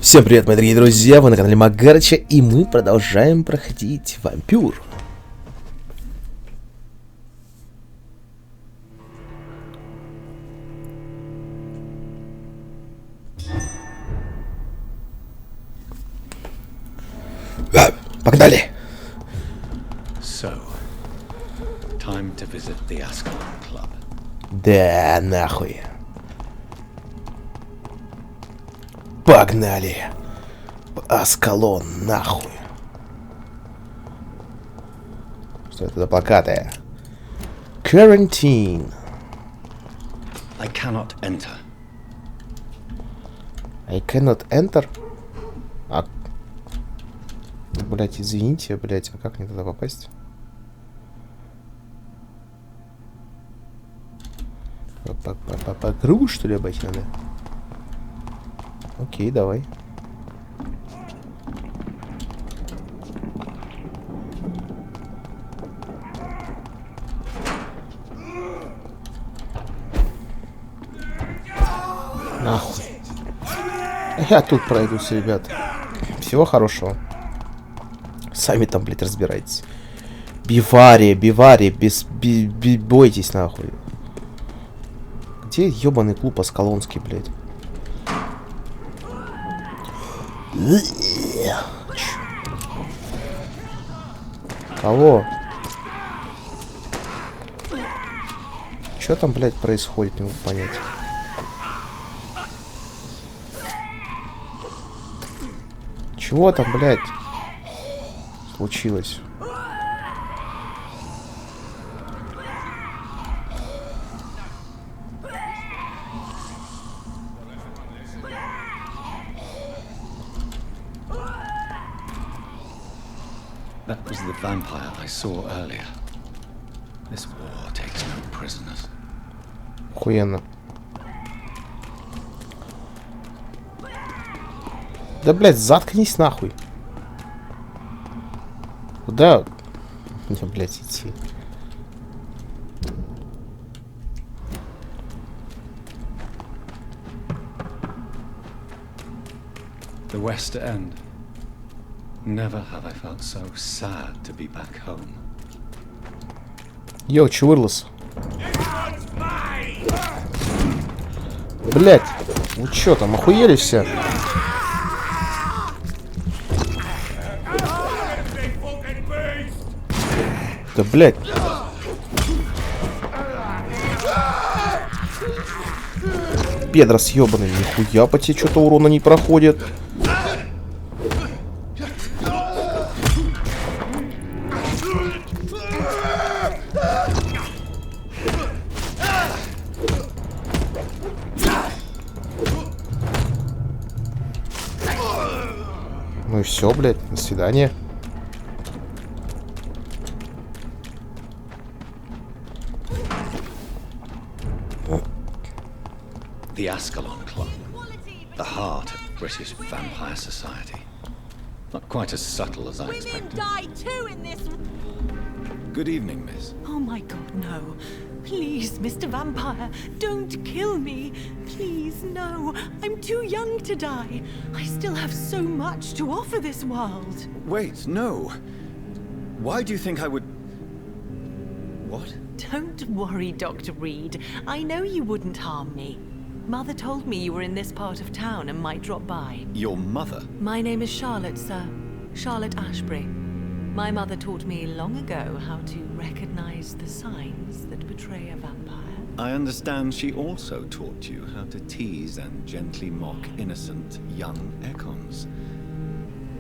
Всем привет, мои дорогие друзья, вы на канале Магарыча, и мы продолжаем проходить Вампюр. Погнали! Time to visit the АСКАЛОН Club. Да, нахуй. Погнали! АСКАЛОН, нахуй. Что это за плакаты? Quarantine. I cannot enter. I cannot enter? Блять, извините, блять, а как мне туда попасть? По кругу, что ли, обойти надо? Окей, давай. Нахуй. Я тут пройдусь, ребят. Всего хорошего. Сами там, блядь, разбирайтесь. Бивария, бойтесь, нахуй. Где ебаный клуб АСКАЛОНский, блядь? Кого? Что там, блядь, происходит, не могу понять. Чего там, блядь, случилось? That was the vampire I saw earlier. This war takes no prisoners. Охуенно. Да, блядь, заткнись нахуй. Куда мне, блядь, идти? The West End. Never have I felt so sad to be back home. Йоу, чувырлос. Блядь, вы чё там, охуели все? Да, блядь. Педрос ёбаный, нихуя по тебе что-то урона не проходит. Ну и все, блядь, до свидания. The АСКАЛОN Club. The heart of British vampire society. Not quite as subtle as I expected. Women die too in this. Good evening, miss. Oh my god, no. Please, Mr. Vampire, don't kill me. Please, no. I'm too young to die. I still have so much to offer this world. Wait, no. Why do you think I would... What? Don't worry, Dr. Reid. I know you wouldn't harm me. Mother told me you were in this part of town and might drop by. Your mother? My name is Charlotte, sir. Charlotte Ashbury. My mother taught me long ago how to recognize the signs that betray a vampire. I understand she also taught you how to tease and gently mock innocent young econs.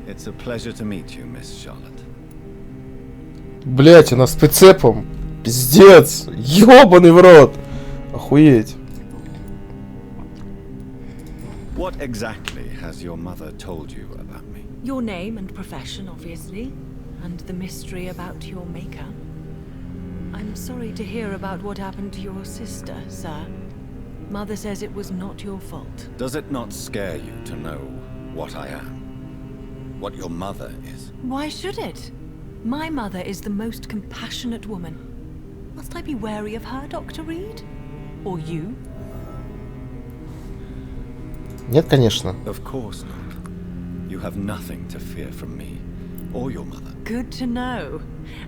It's a pleasure to meet you, Miss Charlotte. Блять, она с прицепом. Пиздец. Ёбаный в рот. Охуеть. What exactly has your mother told you about me? Your name and profession, obviously, and the mystery about your maker. I'm sorry to hear about what happened to your sister, sir. Mother says it was not your fault. Does it not scare you to know what I am? What your mother is? Why should it? My mother is the most compassionate woman. Must I be wary of her, Dr. Reid? Or you? Нет, конечно. Of course not. You have nothing to fear from me or your mother. Good to know.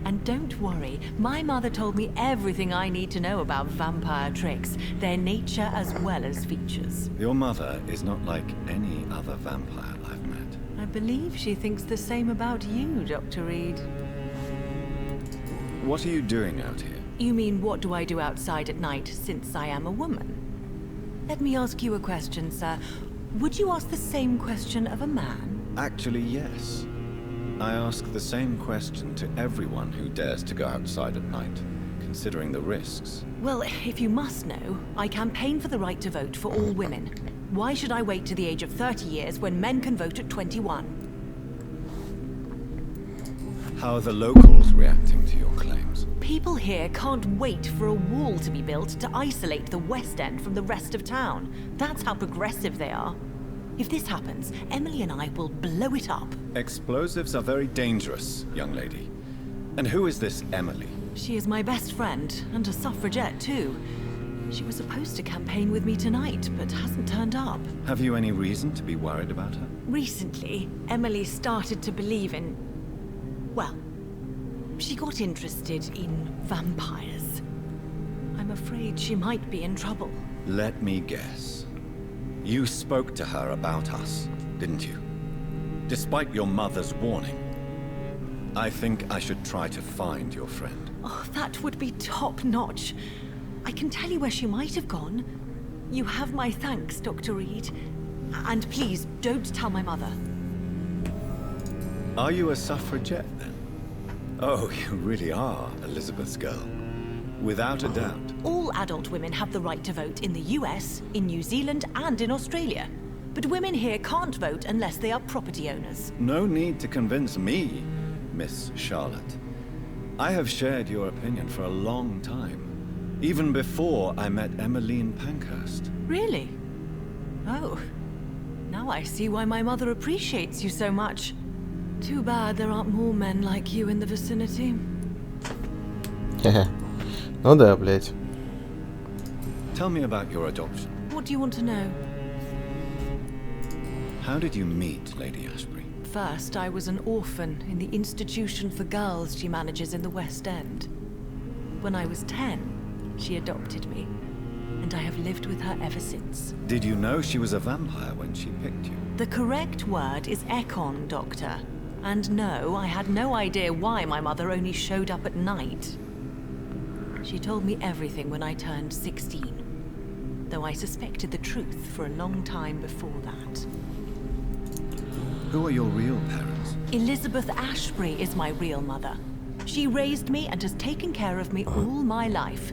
And don't worry, my mother told me everything I need to know about vampire tricks, their nature as well as features. Your mother is not like any other vampire I've met. I believe she thinks the same about you, Dr. Reed. What are you doing out here? You mean what do I do outside at night since I am a woman? Let me ask you a question, sir. Would you ask the same question of a man? Actually, yes. I ask the same question to everyone who dares to go outside at night, considering the risks. Well, if you must know, I campaign for the right to vote for all women. Why should I wait to the age of 30 years when men can vote at 21? How are the locals reacting to your claims? People here can't wait for a wall to be built to isolate the West End from the rest of town. That's how progressive they are. If this happens, Emily and I will blow it up. Explosives are very dangerous, young lady. And who is this Emily? She is my best friend, and a suffragette too. She was supposed to campaign with me tonight, but hasn't turned up. Have you any reason to be worried about her? Recently, Emily started to believe in... well, she got interested in vampires. I'm afraid she might be in trouble. Let me guess. You spoke to her about us, didn't you? Despite your mother's warning. I think I should try to find your friend. Oh, that would be top-notch. I can tell you where she might have gone. You have my thanks, Dr. Reed. And please, don't tell my mother. Are you a suffragette, then? Oh, you really are Elizabeth's girl. Without a doubt. All adult women have the right to vote in the US, in New Zealand, and in Australia. But women here can't vote unless they are property owners. No need to convince me, Miss Charlotte. I have shared your opinion for a long time. Even before I met Emmeline Pankhurst. Really? Oh. Now I see why my mother appreciates you so much. Too bad there aren't more men like you in the vicinity. Ну да, блядь. Tell me about your adoption. What do you want to know? How did you meet Lady Ashbury? First, I was an orphan in the institution for girls she manages in the West End. When I was 10, she adopted me, and I have lived with her ever since. Did you know she was a vampire when she picked you? The correct word is Ekon, Doctor. And no, I had no idea why my mother only showed up at night. She told me everything when I turned 16, though I suspected the truth for a long time before that. Who are your real parents? Elizabeth Ashbury is my real mother. She raised me and has taken care of me all my life.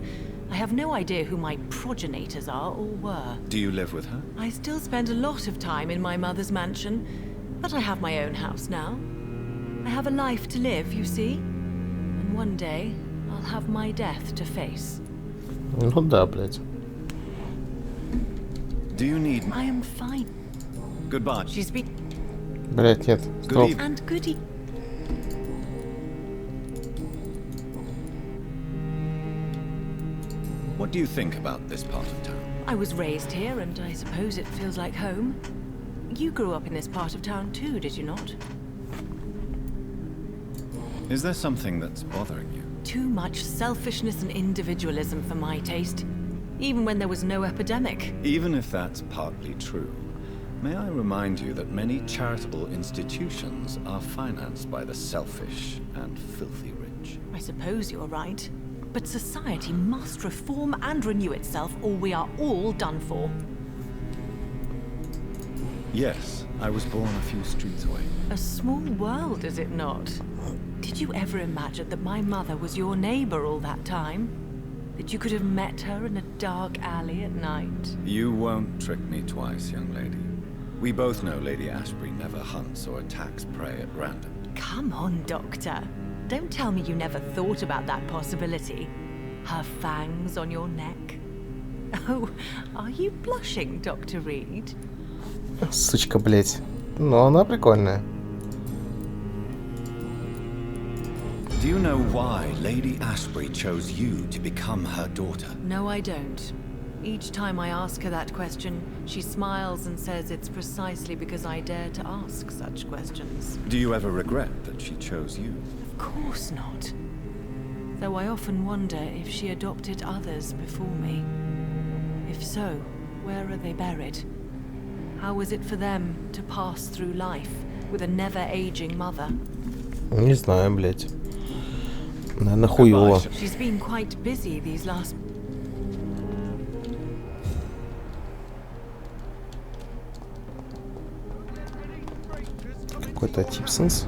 I have no idea who my progenitors are or were. Do you live with her? I still spend a lot of time in my mother's mansion, but I have my own house now. I have a life to live, you see, and one day I'll have my death to face. Ну да, блядь. Do you need... I am fine. Goodbye. She's been... Блядь, нет. Good Стоп. evening. And goody. What do you think about this part of town? I was raised here, and I suppose it feels like home. You grew up in this part of town too, did you not? Is there something that's bothering you? Too much selfishness and individualism for my taste. Even when there was no epidemic. Even if that's partly true, may I remind you that many charitable institutions are financed by the selfish and filthy rich. I suppose you're right. But society must reform and renew itself, or we are all done for. Yes, I was born a few streets away. A small world, is it not? Did you ever imagine that my mother was your neighbor all that time? That you could have met her in a dark alley at night? You won't trick me twice, young lady. We both know Lady Ashbury never hunts or attacks prey at random. Come on, Doctor. Don't tell me you never thought about that possibility. Her fangs on your neck. Oh, are you blushing, Dr. Reed? Сучка, блядь. Но она прикольная. Do you know why Lady Ashbury chose you to become her daughter? No, I don't. Each time I ask her that question, she smiles and says it's precisely because I dare to ask such questions. Do you ever regret that she chose you? Of course not. Though I often wonder if she adopted others before me. If so, where are they buried? How is it for them to pass through life with a never-aging mother? Не знаю, блядь. Наверное, хуёво. She's been quite busy these last... Какой-то Типсонс.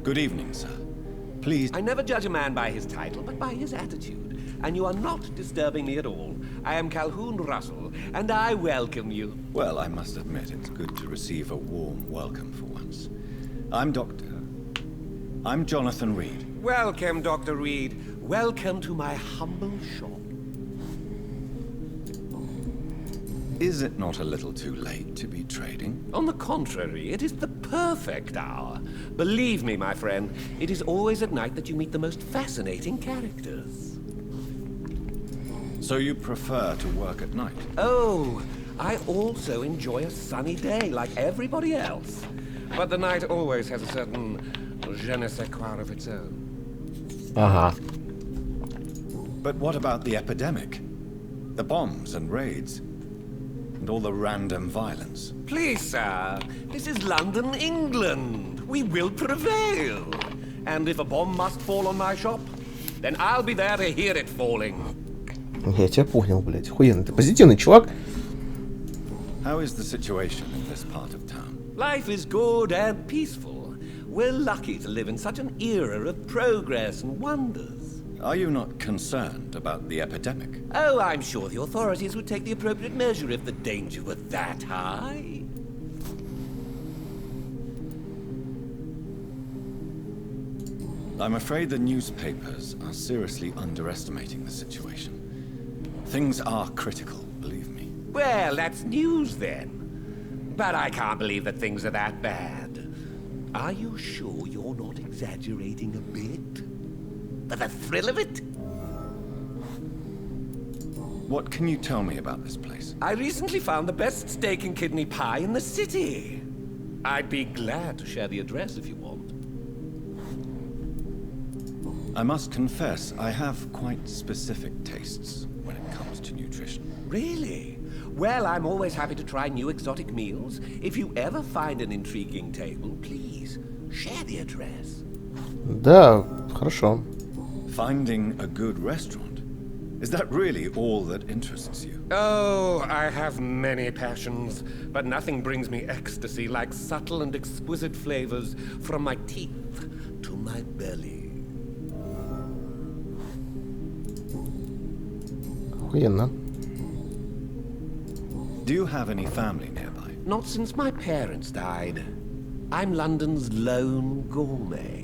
Good evening, sir. Please. I never judge a man by his title, but by his attitude. And you are not disturbing me at all. I am Calhoun Russell, and I welcome you. Well, I must admit it's good to receive a warm welcome for once. I'm Jonathan Rid. Welcome, Dr. Reed. Welcome to my humble shop. Is it not a little too late to be trading? On the contrary, it is the perfect hour. Believe me, my friend, it is always at night that you meet the most fascinating characters. So you prefer to work at night? Oh, I also enjoy a sunny day like everybody else. But the night always has a certain je ne sais quoi of its own. Ага. But what about the epidemic? The bombs and raids? And all the random violence? Please, sir, this is London, England. We will prevail. And if a bomb must fall on my shop, then I'll be there to hear it falling. Я тебя понял, блядь. Охуенно. Ты позитивный чувак. How is the situation in this part of town? Life is good and peaceful. We're lucky to live in such an era of progress and wonders. Are you not concerned about the epidemic? Oh, I'm sure the authorities would take the appropriate measure if the danger were that high. I'm afraid the newspapers are seriously underestimating the situation. Things are critical, believe me. Well, that's news then. But I can't believe that things are that bad. Are you sure you're not exaggerating a bit? For the thrill of it? What can you tell me about this place? I recently found the best steak and kidney pie in the city. I'd be glad to share the address if you want. I must confess, I have quite specific tastes when it comes to nutrition. Really? Well, I'm always happy to try new exotic meals. If you ever find an intriguing table, please share the address. Да, хорошо. Finding a good restaurant? Is that really all that interests you? Oh, I have many passions, but nothing brings me ecstasy like subtle and exquisite flavors from my teeth to my belly. Охуенно. Do you have any family nearby? Not since my parents died. I'm London's lone gourmet.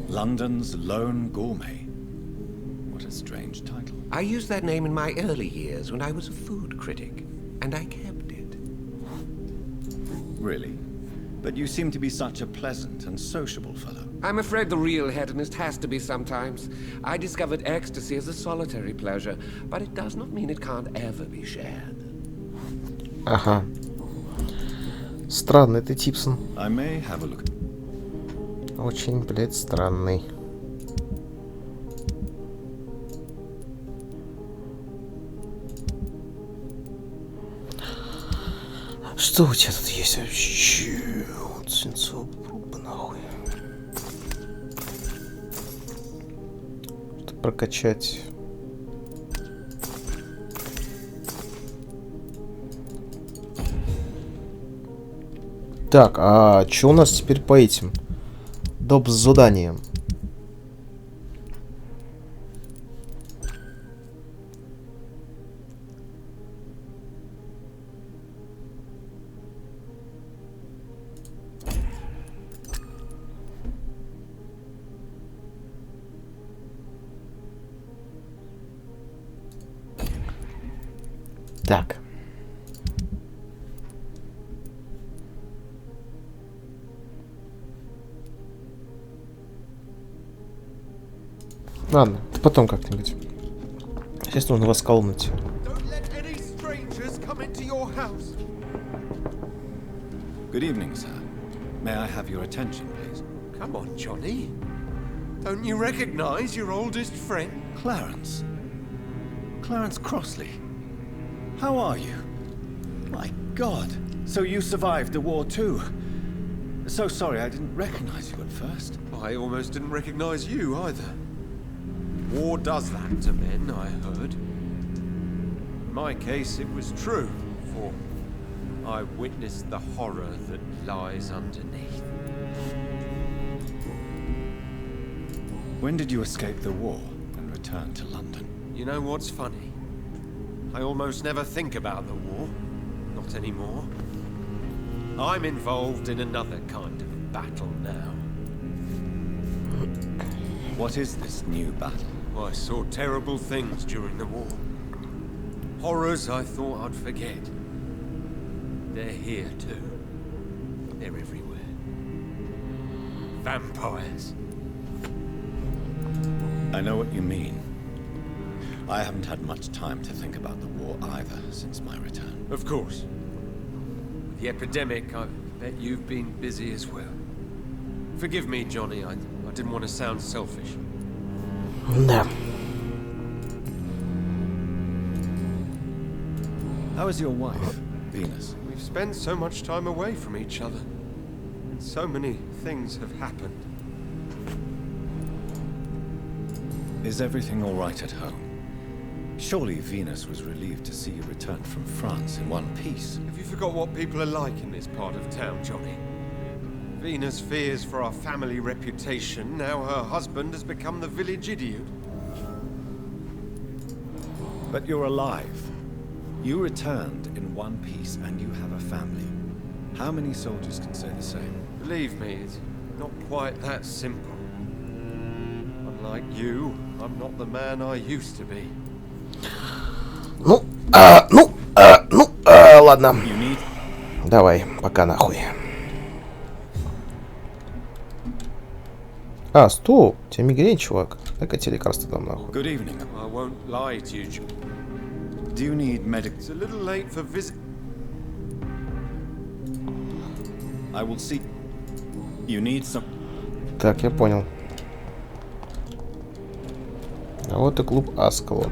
London's Lone Gourmet. What a strange title. I used that name in my early years when I was a food critic, and I kept it. Really? But you seem to be such a pleasant and sociable fellow. I'm afraid the real hedonist has to be sometimes. I discovered ecstasy as a solitary pleasure, but it does not mean it can't ever be shared. Ага. Странный ты, Типсон. I may have a look. Очень, блядь, странный. Что у тебя тут есть вообще? Вот свинцовая проба, нахуй. Что прокачать? Так, а что у нас теперь по этим? Доп с заданием. Так. Ладно, потом как-нибудь. Сейчас нужно в АСКАЛОН идти. Good evening, sir. May I have your attention, please? Come on, Johnny. Don't you recognize your oldest friend? Clarence. Clarence Crossley. How are you? My God. So you survived the war too. So sorry I didn't recognize you at first. I almost didn't recognize you either. War does that to men, I heard. In my case, it was true, for I witnessed the horror that lies underneath. When did you escape the war and return to London? You know what's funny? I almost never think about the war. Not anymore. I'm involved in another kind of battle now. What is this new battle? I saw terrible things during the war. Horrors I thought I'd forget. They're here too. They're everywhere. Vampires. I know what you mean. I haven't had much time to think about the war either since my return. Of course. With the epidemic, I bet you've been busy as well. Forgive me, Johnny, I didn't want to sound selfish. Да. How is your wife, Venus? We've spent so much time away from each other. And so many things have happened. Is everything all right at home? Surely Venus was relieved to see you return from France in one piece. Have you forgot what people are like in this part of town, Johnny? Venus fears for our family reputation. Now her husband has become the village idiot. But you're alive. You returned in one piece and you have a family. How many soldiers can say the same? Believe me, it's not quite that simple. Unlike you, I'm not the man I used to be. Ладно. Давай, пока нахуй. Стоп, у тебя мигрень, чувак. Дай-ка тебе лекарство дам нахуй. Good evening. I won't lie to you, Do you need medic? It's a little late for visit. I will see. You need some. Так, я понял. А вот и клуб АСКАЛОН.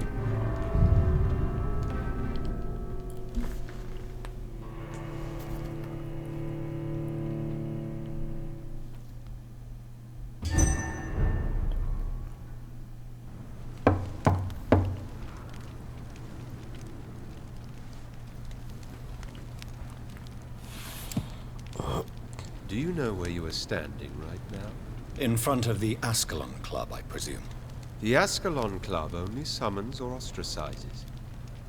Do you know where you are standing right now? In front of the ASCALON Club, I presume. The ASCALON Club only summons or ostracizes.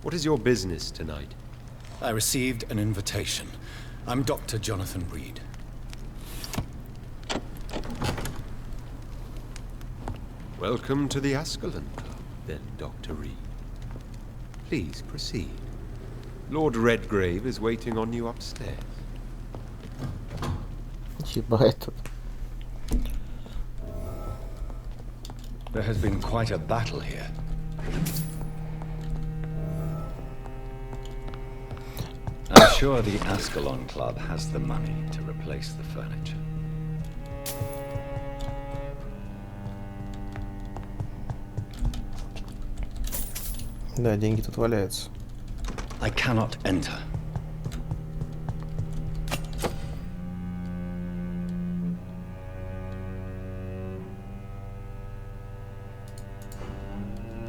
What is your business tonight? I received an invitation. I'm Dr. Jonathan Rid. Welcome to the ASCALON Club, then, Dr. Reed. Please proceed. Lord Redgrave is waiting on you upstairs. Ебать. There has been quite a battle here. I'm sure the ASCALON Club has the money to replace the furniture. Да, деньги тут валяются. I cannot enter.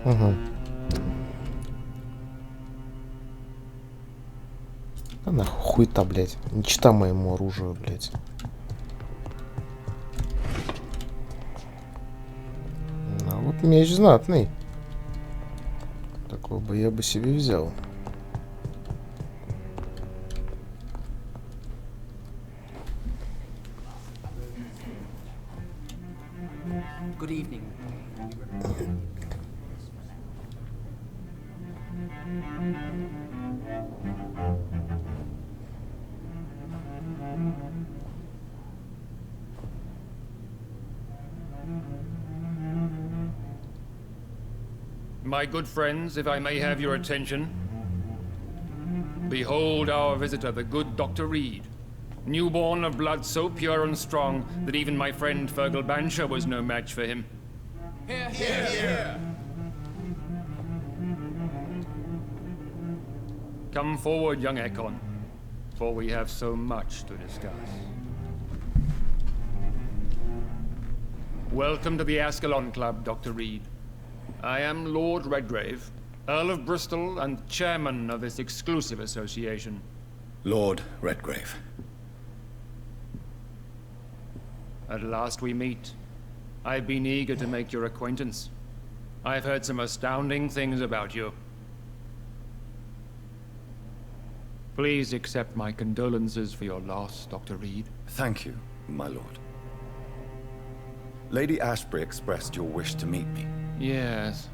Угу. Да нахуй хуй-то, блядь. Не чита моему оружию, блядь. А вот меч знатный. Такой бы я бы себе взял. Good evening. My good friends, if I may have your attention. Behold our visitor, the good Dr. Reid. Newborn of blood so pure and strong that even my friend Fergal Bancher was no match for him. Here, here, here. Come forward, young Ekon, for we have so much to discuss. Welcome to the ASCALON Club, Dr. Reid. I am Lord Redgrave, Earl of Bristol and chairman of this exclusive association. Lord Redgrave. At last we meet. I've been eager to make your acquaintance. I've heard some astounding things about you. Please accept my condolences for your loss, Dr. Reid. Thank you, my lord. Lady Ashbury expressed your wish to meet me. Yes.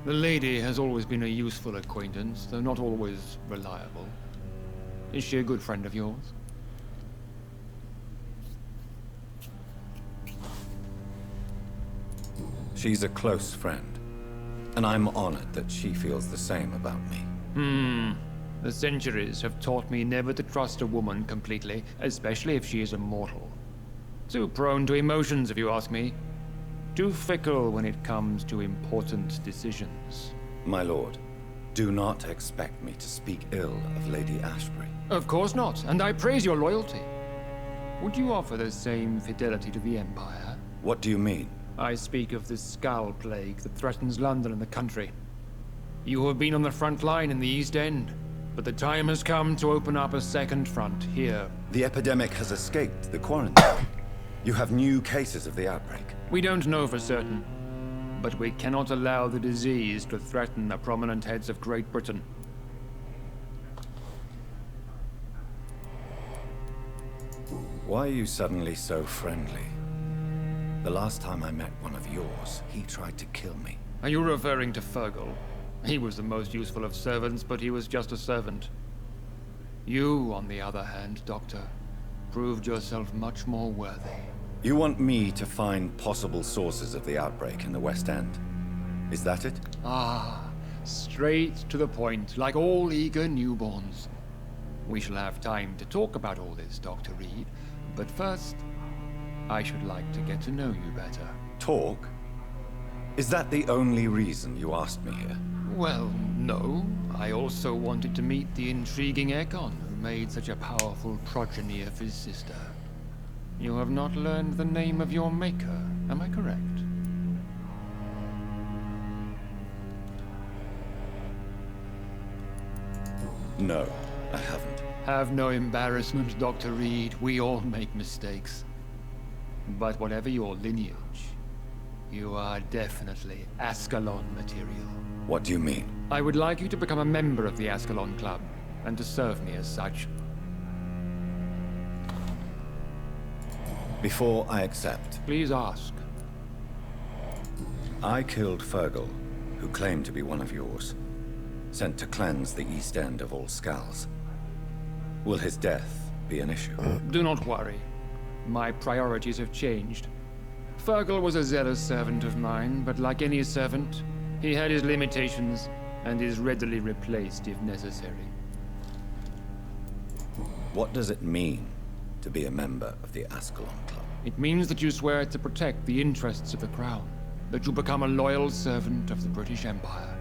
The lady has always been a useful acquaintance, though not always reliable. Is she a good friend of yours? She's a close friend, and I'm honored that she feels the same about me. The centuries have taught me never to trust a woman completely, especially if she is a mortal. Too prone to emotions, if you ask me. Too fickle when it comes to important decisions. My lord, do not expect me to speak ill of Lady Ashbury. Of course not, and I praise your loyalty. Would you offer the same fidelity to the Empire? What do you mean? I speak of the Skull Plague that threatens London and the country. You have been on the front line in the East End, but the time has come to open up a second front here. The epidemic has escaped the quarantine. You have new cases of the outbreak. We don't know for certain, but we cannot allow the disease to threaten the prominent heads of Great Britain. Why are you suddenly so friendly? The last time I met one of yours, he tried to kill me. Are you referring to Fergal? He was the most useful of servants, but he was just a servant. You, on the other hand, Doctor, proved yourself much more worthy. You want me to find possible sources of the outbreak in the West End? Is that it? Ah, straight to the point, like all eager newborns. We shall have time to talk about all this, Dr. Reid, but first, I should like to get to know you better. Talk? Is that the only reason you asked me here? Well, no. I also wanted to meet the intriguing Ekon, who made such a powerful progeny of his sister. You have not learned the name of your maker, am I correct? No, I haven't. Have no embarrassment, Dr. Reid. We all make mistakes. But whatever your lineage, you are definitely ASCALON material. What do you mean? I would like you to become a member of the ASCALON Club, and to serve me as such. Before I accept, Please ask. I killed Fergal, who claimed to be one of yours, sent to cleanse the East End of all skulls. Will his death be an issue? Do not worry. My priorities have changed. Fergal was a zealous servant of mine, but like any servant, he had his limitations and is readily replaced if necessary. What does it mean to be a member of the ASCALON Club? It means that you swear to protect the interests of the Crown, that you become a loyal servant of the British Empire.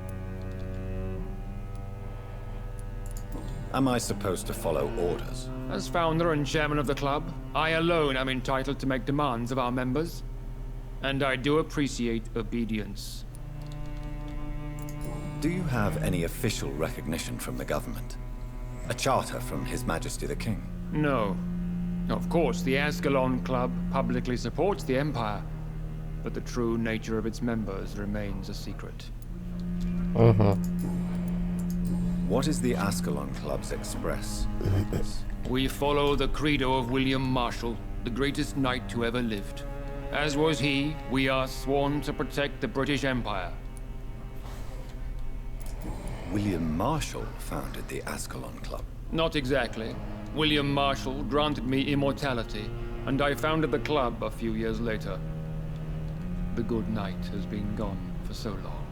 Am I supposed to follow orders? As founder and chairman of the club, I alone am entitled to make demands of our members, and I do appreciate obedience. Do you have any official recognition from the government? A charter from His Majesty the King? No. Of course, the ASCALON Club publicly supports the Empire, but the true nature of its members remains a secret. What is the ASCALON Club's express purpose? We follow the credo of William Marshall, the greatest knight who ever lived. As was he, we are sworn to protect the British Empire. William Marshall founded the ASCALON Club. Not exactly. William Marshall granted me immortality, and I founded the club a few years later. The good knight has been gone for so long.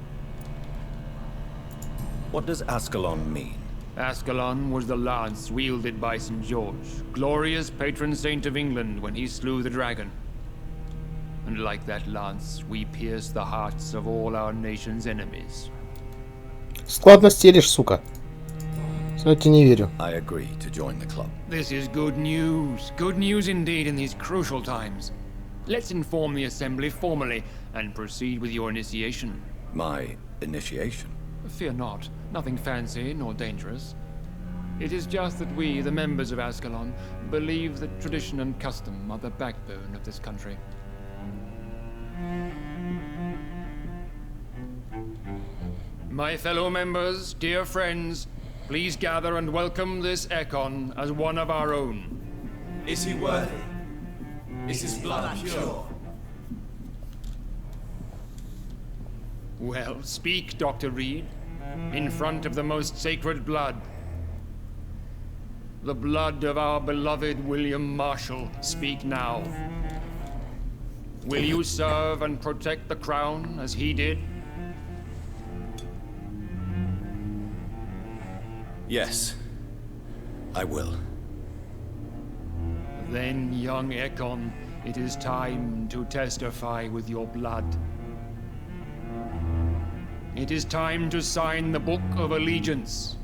What does Ascalon mean? Ascalon was the lance wielded by St. George, glorious patron saint of England when he slew the dragon. And like that lance, we pierce the hearts of all our nation's enemies. Складно стелишь, сука. Я тебе не верю. I agree to join the club. This is good news. Good news indeed in these crucial times. Let's inform the assembly formally and proceed with your initiation. My initiation? Fear not. Nothing fancy nor dangerous. It is just that we, the members of Ascalon, believe that tradition and custom are the backbone of this country. My fellow members, dear friends, please gather and welcome this Ekon as one of our own. Is he worthy? Is his blood pure? Well, speak, Dr. Reed, in front of the most sacred blood. The blood of our beloved William Marshall, speak now. Will you serve and protect the crown as he did? Yes, I will. Then, young Ekon, it is time to testify with your blood. It is time to sign the Book of Allegiance.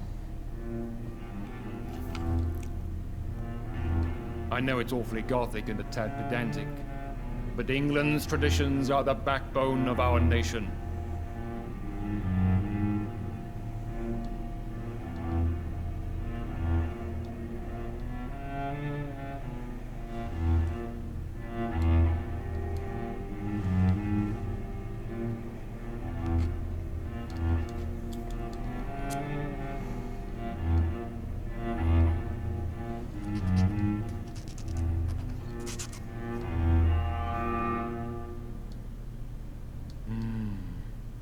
I know it's awfully gothic and a tad pedantic, but England's traditions are the backbone of our nation.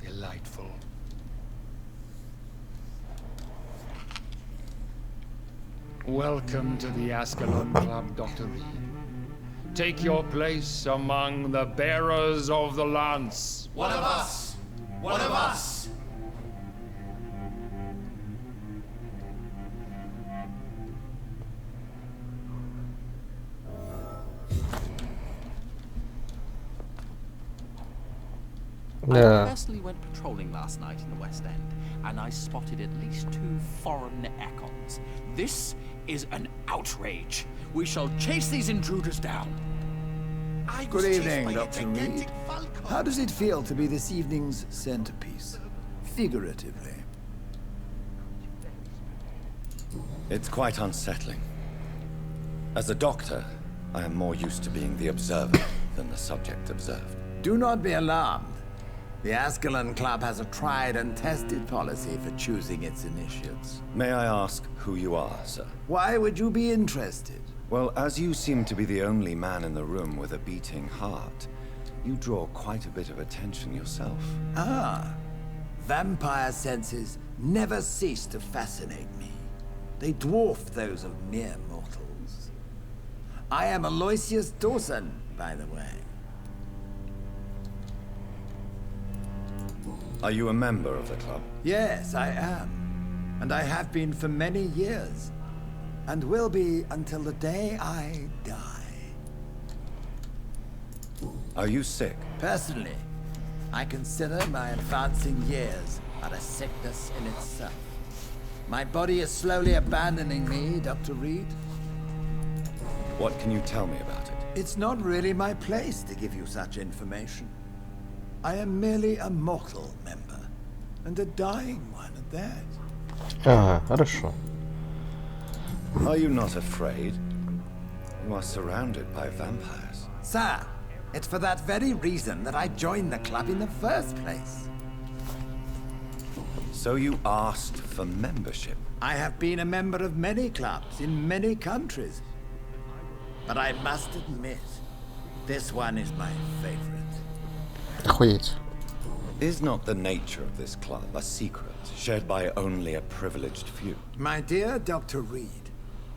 Delightful. Welcome to the Ascalon Club, Dr. Reed. Take your place among the bearers of the lance. One of us! One of us! I Yeah. personally went patrolling last night in the West End, and I spotted at least 2 foreign Ekons. This is an outrage. We shall chase these intruders down. Good evening, Dr. Reed. How does it feel to be this evening's centerpiece? Figuratively. It's quite unsettling. As a doctor, I am more used to being the observer than the subject observed. Do not be alarmed. The Ascalon Club has a tried and tested policy for choosing its initiates. May I ask who you are, sir? Why would you be interested? Well, as you seem to be the only man in the room with a beating heart, you draw quite a bit of attention yourself. Ah, vampire senses never cease to fascinate me. They dwarf those of mere mortals. I am Aloysius Dawson, by the way. Are you a member of the club? Yes, I am. And I have been for many years. And will be until the day I die. Are you sick? Personally, I consider my advancing years are a sickness in itself. My body is slowly abandoning me, Dr. Reed. What can you tell me about it? It's not really my place to give you such information. I am merely a mortal member, and a dying one at that. Ага, хорошо. Are you not afraid? You are surrounded by vampires. Sir, it's for that very reason that I joined the club in the first place. So you asked for membership? I have been a member of many clubs in many countries. But I must admit, this one is my favorite. Охуеть. Is not the nature of this club a secret shared by only a privileged few? My dear Dr. Reed,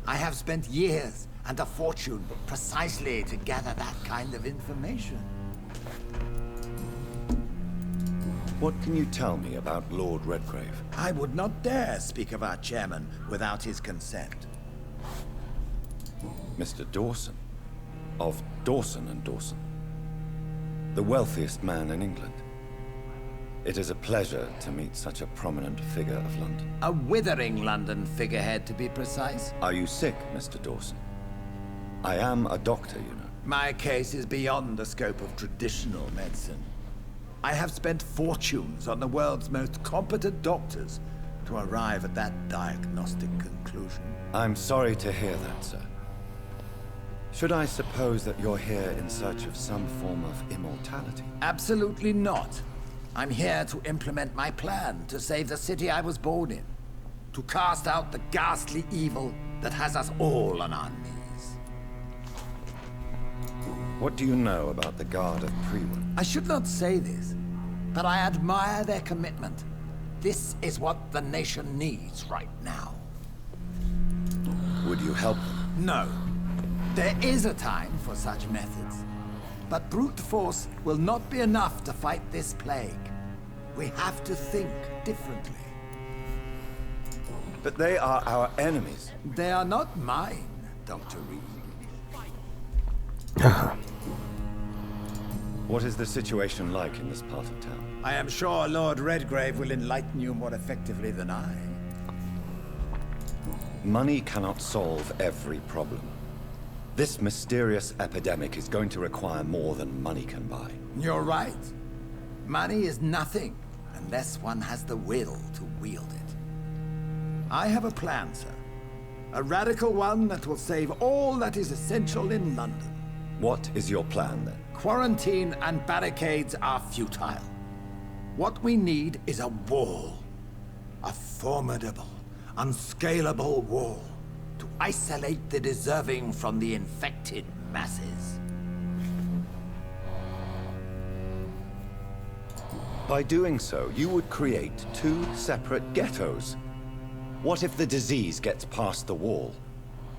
I have spent years and a fortune precisely to gather that kind of information. What can you tell me about Lord Redgrave? I would not dare speak of our chairman without his consent. Mr. Dawson, of Dawson and Dawson, the wealthiest man in England. It is a pleasure to meet such a prominent figure of London. A withering London figurehead, to be precise. Are you sick, Mr. Dawson? I am a doctor, you know. My case is beyond the scope of traditional medicine. I have spent fortunes on the world's most competent doctors to arrive at that diagnostic conclusion. I'm sorry to hear that, sir. Should I suppose that you're here in search of some form of immortality? Absolutely not. I'm here to implement my plan to save the city I was born in. To cast out the ghastly evil that has us all on our knees. What do you know about the Guard of Prvin? I should not say this, but I admire their commitment. This is what the nation needs right now. Would you help them? No. There is a time for such methods. But brute force will not be enough to fight this plague. We have to think differently. But they are our enemies. They are not mine, Dr. Reed. What is the situation like in this part of town? I am sure Lord Redgrave will enlighten you more effectively than I. Money cannot solve every problem. This mysterious epidemic is going to require more than money can buy. You're right. Money is nothing unless one has the will to wield it. I have a plan, sir. A radical one that will save all that is essential in London. What is your plan, then? Quarantine and barricades are futile. What we need is a wall. A formidable, unscalable wall. To isolate the deserving from the infected masses. By doing so, you would create two separate ghettos. What if the disease gets past the wall?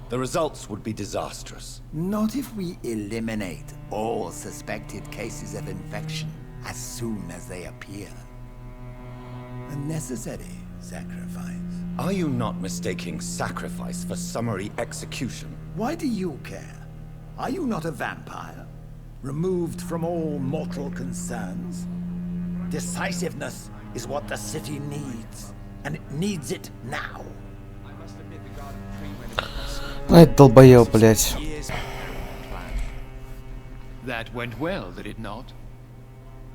The results would be disastrous. Not if we eliminate all suspected cases of infection as soon as they appear. A necessary sacrifice. Are you not mistaking sacrifice for summary execution? Why do you care? Are you not a vampire? Removed from all mortal concerns? Decisiveness is what the city needs, and it needs it now. Ай, долбоёб, блядь. That went well, did it not?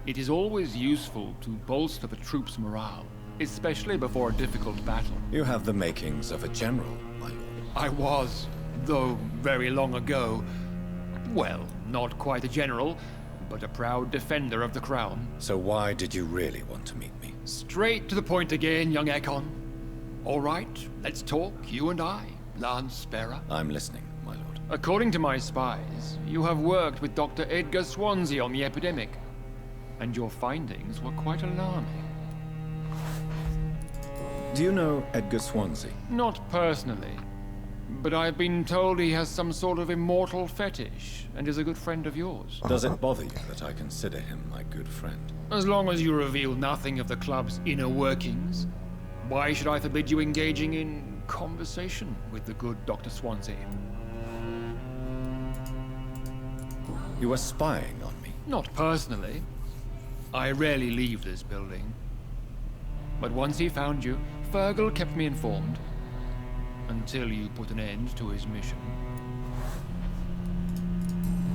It is always useful to bolster the troops' morale, especially before a difficult battle. You have the makings of a general, my lord. I was, though very long ago. Well, not quite a general, but a proud defender of the crown. So why did you really want to meet me? Straight to the point again, young Ekon. All right, let's talk, you and I, Lance Sparrow. I'm listening, my lord. According to my spies, you have worked with Dr. Edgar Suonsi on the epidemic, and your findings were quite alarming. Do you know Edgar Suonsi? Not personally, but I've been told he has some sort of immortal fetish and is a good friend of yours. Does it bother you that I consider him my good friend? As long as you reveal nothing of the club's inner workings, why should I forbid you engaging in conversation with the good Dr. Suonsi? You are spying on me? Not personally. I rarely leave this building. But once he found you, Fergal kept me informed. Until you put an end to his mission.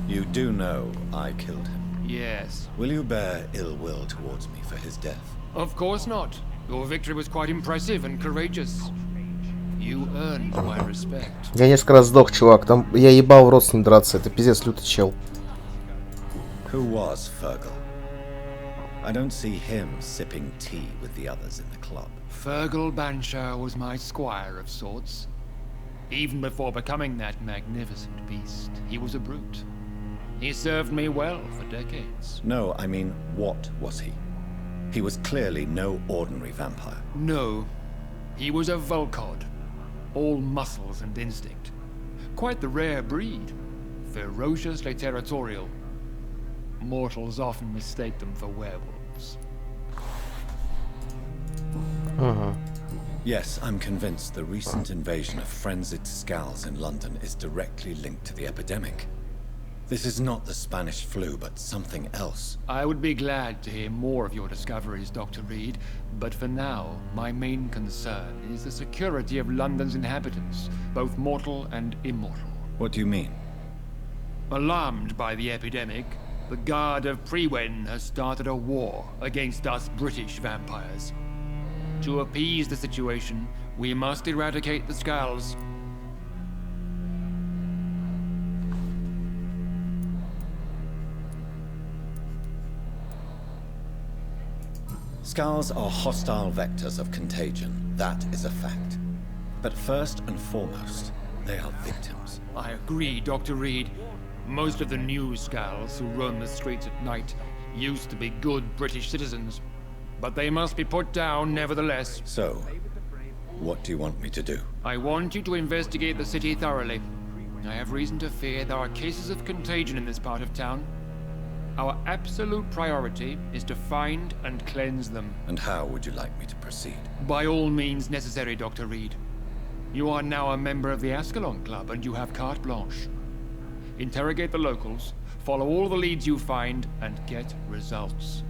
You do know I killed him? Yes. Will you bear ill will towards me for his death? Of course not. Your victory was quite impressive and courageous. You earned my respect. Я несколько раз сдох, чувак. Там я ебал в рот с ним драться. Это пиздец лютый чел. Who was Fergal? I don't see him sipping tea with the others in the club. Fergal Banshire was my squire of sorts. Even before becoming that magnificent beast, he was a brute. He served me well for decades. No, I mean, what was he? He was clearly no ordinary vampire. No, he was a Volcod, all muscles and instinct. Quite the rare breed, ferociously territorial. Mortals often mistake them for werewolves. Yes, I'm convinced the recent invasion of frenzied skulls in London is directly linked to the epidemic. This is not the Spanish flu, but something else. I would be glad to hear more of your discoveries, Dr. Reed, but for now, my main concern is the security of London's inhabitants, both mortal and immortal. What do you mean? Alarmed by the epidemic, the Guard of Priwen has started a war against us British vampires. To appease the situation, we must eradicate the skulls. Skulls are hostile vectors of contagion. That is a fact. But first and foremost, they are victims. I agree, Dr. Reed. Most of the new skulls who roam the streets at night used to be good British citizens. But they must be put down nevertheless. So, what do you want me to do? I want you to investigate the city thoroughly. I have reason to fear there are cases of contagion in this part of town. Our absolute priority is to find and cleanse them. And how would you like me to proceed? By all means necessary, Dr. Reed. You are now a member of the ASCALON Club and you have carte blanche. Interrogate the locals, follow all the leads you find, and get results.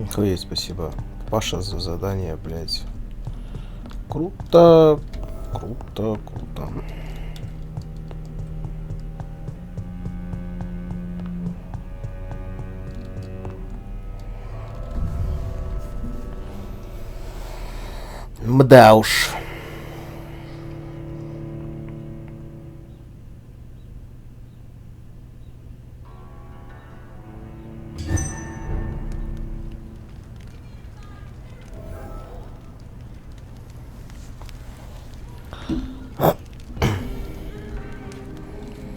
Охуеть, спасибо. Паша за задание, блядь. Круто. Круто, круто. Мда уж.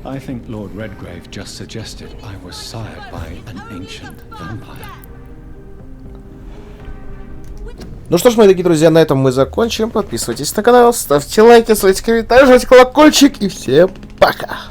I think Lord Redgrave just suggested I was sired by an ancient vampire. Ну что ж, мои дорогие друзья, на этом мы закончим. Подписывайтесь на канал, ставьте лайки, ставьте комментарии, жмите колокольчик и всем пока!